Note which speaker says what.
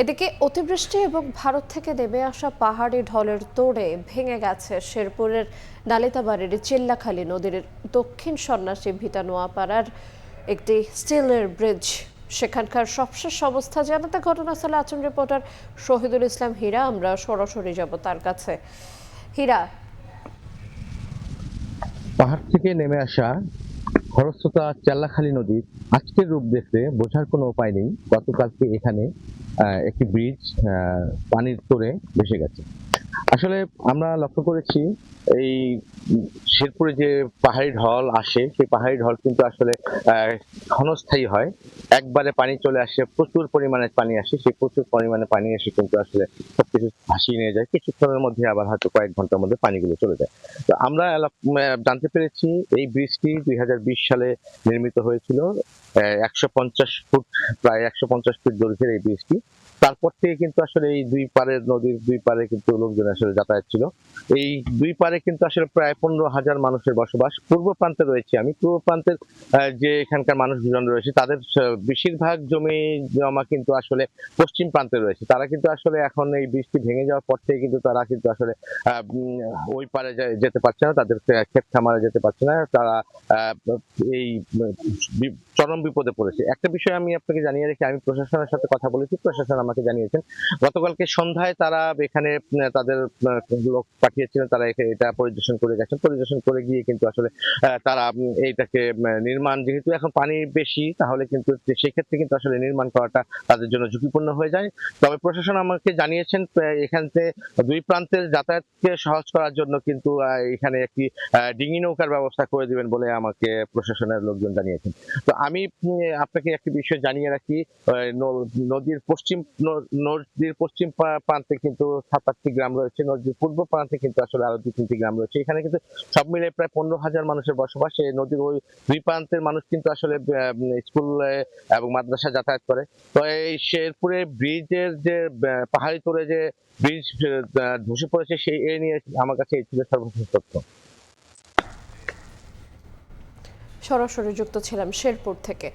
Speaker 1: এদিকে অতিবৃষ্টি এবং ভারত থেকে নেমে আসা পাহাড়ি ঢলের তোড়ে ভেঙে গেছে শেরপুরের নালিতাবাড়ির চিল্লাখালী নদীর দক্ষিণ সন্ন্যাসী ভিটা নোয়াপাড়ার একটি স্টিলের ব্রিজ। সেখানকার সবশেষ অবস্থা জানাতে ঘটনাস্থলে আছেন রিপোর্টার শহীদুল ইসলাম হীরা। আমরা সরাসরি যাব তার কাছে। হীরা,
Speaker 2: পাহাড় থেকে নেমে আসা খরস্রোতা চেল্লাখালী নদীর আজকের রূপ দেখতে বোঝার কোনো উপায় নেই। গতকালকে এখানে একটি ব্রিজ পানির তোড়ে ভেসে গেছে। আসলে আমরা লক্ষ্য করেছি এই শেরপুরে যে পাহাড়ি ঢল আসে, সেই পাহাড়ি ঢল কিন্তু আসলে ক্ষণস্থায়ী হয়। একবারে পানি চলে আসে, প্রচুর পরিমাণে পানি আসে, সেই প্রচুর পরিমাণে পানি এসে কিন্তু আসলে সবকিছু ভাসিয়ে নিয়ে যায়। কিছুক্ষণের মধ্যে আবার হয়তো কয়েক ঘন্টার মধ্যে পানিগুলো চলে যায়। তো আমরা জানতে পেরেছি এই ব্রিজটি ২০২০ সালে নির্মিত হয়েছিল। ১৫০ ফুট, প্রায় ১৫০ ফিট দৈর্ঘ্যের এই ব্রিজটি। তারপর থেকে কিন্তু আসলে এই দুই পারে, নদীর দুই পারে কিন্তু লোকজন আসলে যাতায়াত ছিল। এই দুই পারে কিন্তু আসলে প্রায় ১৫,০০০ মানুষের বসবাস। পূর্ব প্রান্তে রয়েছে আমি, পূর্ব প্রান্তের যে এখানকার মানুষজন রয়েছে তাদের বেশিরভাগ জমি জমা কিন্তু আসলে পশ্চিম প্রান্তে রয়েছে। তারা কিন্তু আসলে এখন এই বৃষ্টি ভেঙে যাওয়ার পর থেকে কিন্তু তারা কিন্তু আসলে ওই পারে যেতে পারছে না, তাদের ক্ষেত খামারে যেতে পারছে না। তারা এই চরম বিপদে পড়েছে। একটা বিষয় আমি আপনাকে জানিয়ে রাখি, আমি প্রশাসনের সাথে কথা বলেছি, প্রশাসন আমাকে জানিয়েছেন গতকালকে সন্ধ্যায় তারা এখানে তাদের লোক পাঠিয়েছিলেন, তারা এটা পরিদর্শন করে গেছেন। পরিদর্শন করে গিয়ে কিন্তু আসলে তারা এইটাকে নির্মাণ, যেহেতু এখন পানি বেশি, তাহলে কিন্তু সেক্ষেত্রে কিন্তু আসলে নির্মাণ করাটা তাদের জন্য ঝুঁকিপূর্ণ হয়ে যায়। তবে প্রশাসন আমাকে জানিয়েছেন এখান থেকে দুই প্রান্তের যাতায়াতকে সহজ করার জন্য কিন্তু এখানে একটি ডিঙি নৌকার ব্যবস্থা করে দিবেন বলে আমাকে প্রশাসনের লোকজন জানিয়েছেন। তো আমি আপনাকে একটি বিষয় জানিয়ে রাখি, নদীর পশ্চিম প্রান্তে কিন্তু ৭-৮টি গ্রাম রয়েছে, নদীর পূর্ব প্রান্তে কিন্তু আসলে আরো ২-৩টি গ্রাম রয়েছে। এখানে কিন্তু সব মিলে প্রায় ১৫,০০০ মানুষের বসবাস। এই নদীর ওই দুই প্রান্তের মানুষ কিন্তু আসলে স্কুলে এবং মাদ্রাসা যাতায়াত করে। তো এই শেরপুরে ব্রিজের যে পাহাড়ি তোড়ে যে ব্রিজ ধসে পড়েছে, সেই এ নিয়ে আমার কাছে এই ছিল সর্বশেষ তথ্য।
Speaker 1: সরাসরি যুক্ত ছিলাম শেরপুর থেকে।